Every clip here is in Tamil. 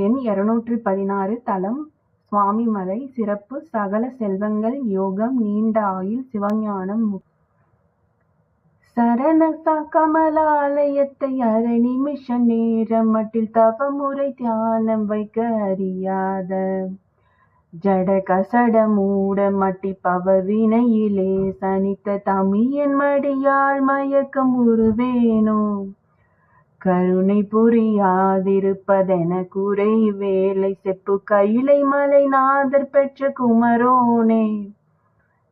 எண் 216 தலம் சுவாமிமலை. சிறப்பு: சகல செல்வங்கள், யோகம், நீண்ட ஆயுள், சிவஞானம். சரண கமலாலயத்தை அரை நிமிஷ நேரம் மட்டில் தவமுறை தியானம் வைக்க அறியாத ஜட கசட மூட மட்டி பவவினையிலே சனித்த தமியன் மடியாள் மயக்கம் உருவேனோ கருணை புரியாதிருப்பதென குறை வேலை செப்பு கையிலை மலை நாதர் பெற்ற குமரோனே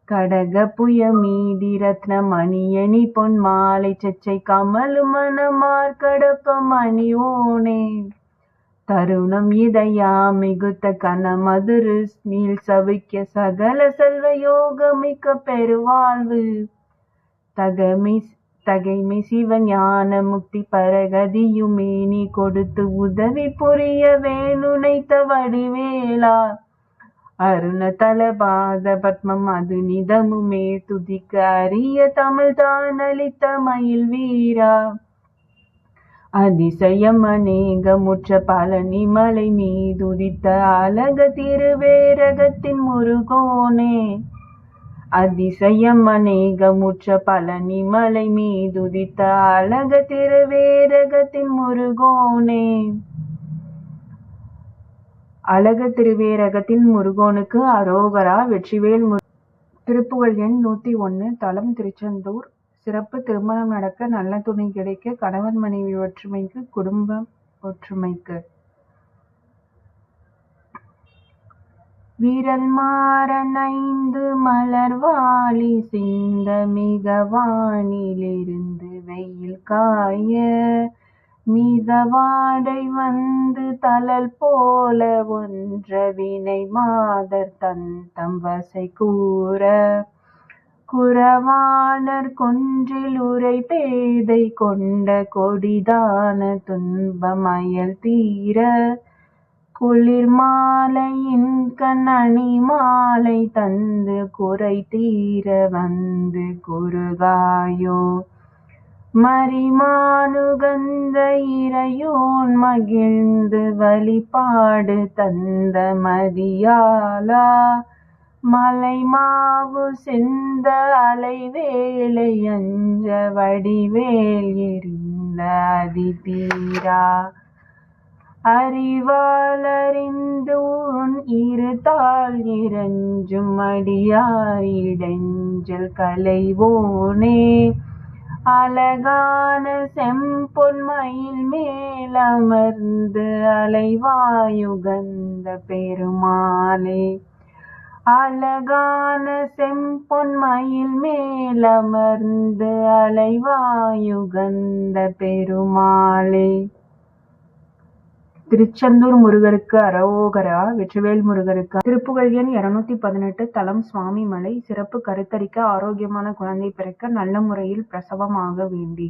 கடக புய மீதி ரத்ன மணியணி பொன் மாலை சச்சை கமலு மணமார் கடப்ப மணியோனே தருணம் இதையா மிகுத்த கனமதுரு நீள் சவிக்க சகல செல்வ யோகமிக்க பெருவாழ்வு தகைமை சிவஞான முக்தி பரகதியுமே நீ கொடுத்து உதவி புரிய வேணுனைத்த வடிவேலா அருண தலபாத பத்மம் அது நிதமுமே துதிக்க அரிய தமிழ் தான் அளித்த மயில் வீரா அதிசயம் அநேகமுற்ற பழனி மலை மீதுதித்த அழக திருவேரகத்தின் முருகோனே அதிசயம் அநேகமுற்ற பழனி மலை மீதுதித்த அழக திருவேரகத்தின் முருகோனே அழக திருவேரகத்தின் முருகோனுக்கு அரோகரா. வெற்றிவேல் திருப்புகழ் எண் 101 தலம் திருச்செந்தூர். சிறப்பு: திருமணம் நடக்க, நல்ல துணை கிடைக்க, கணவன் மனைவி ஒற்றுமைக்கு, குடும்ப ஒற்றுமைக்கு. வீரல் மாறன் 5 மலர்வாளி சிந்த மிக வானிலிருந்து வெயில் காய மிதவாடை வந்து தளல் போல ஒன்ற வினை மாதர் தந்தம் வசை கூற குறவாணர் கொன்றில் உரை பேதை கொண்ட கொடிதான துன்பம் அயல் தீர குளிர் மாலையின் கண்ணணி மாலை தந்து குறை தீர வந்து குறுகாயோ மரிமானுகந்த இறையோன் மகிழ்ந்து வழிபாடு தந்த மதியாலா மலை மாவு சிந்த அலை வேலை அஞ்ச வடிவேல் எறிந்த அதிதீரா அறிவாளறிந்து உன் இருத்தால் இறஞ்சும் அடியாரிடஞ்சல் கலைவோனே அழகான செம்பொன் மயில் மேலமர்ந்து அலைவாயுகந்த பெருமாளே அழகான செம்பொன் மயில் மேலமர்ந்து அலைவாயுகந்த பெருமாளே. திருச்செந்தூர் முருகருக்கு அரோகரா. வெற்றிவேல் முருகருக்கு. திருப்புகழ் எண் 218 தலம் சுவாமிமலை. சிறப்பு: கருத்தரிக்க, ஆரோக்கியமான குழந்தை பிறக்க, நல்ல முறையில் பிரசவமாக வேண்டி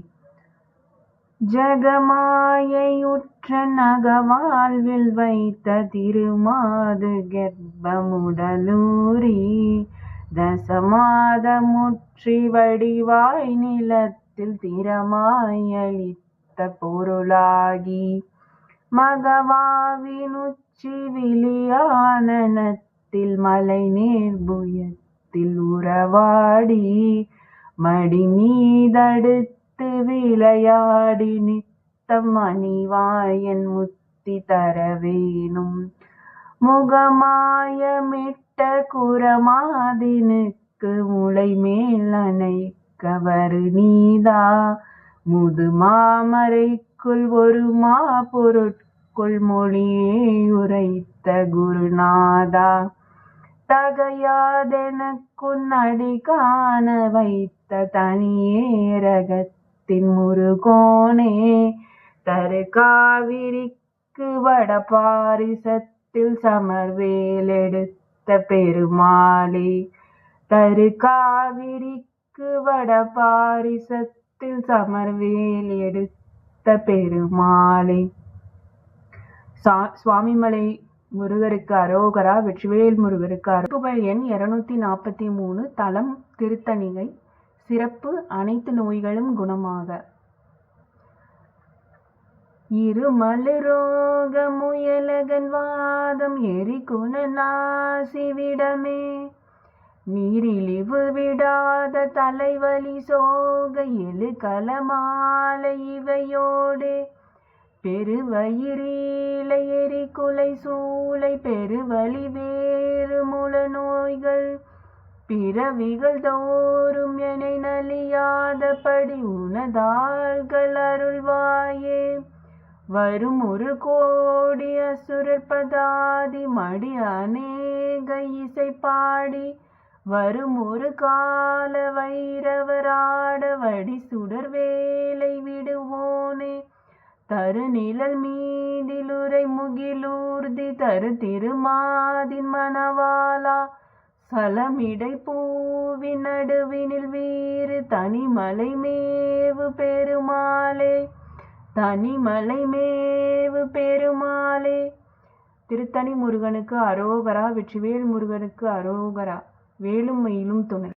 ஜகமாயுற்ற நகவாழ்வில் வைத்த திருமாது கர்ப்பமுடலூரி தசமாதமுற்றி வடிவாய் நிலத்தில் திறமாயளித்த பொருளாகி மகவாவினுச்சி விழியானனத்தில் மலை நேர்புயத்தில் உறவாடி மடி மீதடுத்து விளையாடி நித்தம் அணிவாயன் முத்தி தரவேனும் முகமாயமிட்ட குரமாதினுக்கு முளை மேல் அணைக்க வரு நீதா முதுமாமரைக்குள் ஒரு மா பொருட்குள் மொழியே உரைத்த குருநாதா தகையாதெனக்குன் அடி காண வைத்த தனியேரகத்தின் முருகோனே தரு காவிரிக்கு வட பாரிசத்தில் சமர்வேல் எடுத்த பெருமாளே தரு காவிரிக்கு வட பாரிசத்தில் சமர்வேல் எடுத்த பெருமாளே. சுவாமிமலை முருகருக்கு அரோகரா. வெற்றிவேல் முருகருக்கு. திருப்புகழ் எண் 243 தலம் திருத்தணிகை. சிறப்பு: அனைத்து நோய்களும் குணமாக. இருமலுரோக முயலகன் வாதம் எரிகுண நாசிவிடமே நீரிழிவு விடாத தலைவலி சோக எழுகலமாலை இவையோடே பெருவயிரீலை எரிகுலை சூளை பெருவலி வேறு முல நோய்கள் பிறவிகள் தோறும் எனை நலியாதபடி உனதாள்கள் அருள்வாயே. வரும் ஒரு கோடி அசுரர் பதாதி மடி அநேக இசை பாடி வரும் ஒரு கால வைரவராட வடி சுடர் வேலை விடுவோனே தரு நிழல் மீதிலுரை முகிலூர்தி தரு திருமாதின் மணவாளா சலமிடை பூவின் நடுவினில் வீறு தனிமலை மேவு பெருமாளே தனிமலை மேவு பெருமாளே. திருத்தணி முருகனுக்கு அரோகரா. வெற்றிவேல் முருகனுக்கு அரோகரா. வேலும் மயிலும் துணை.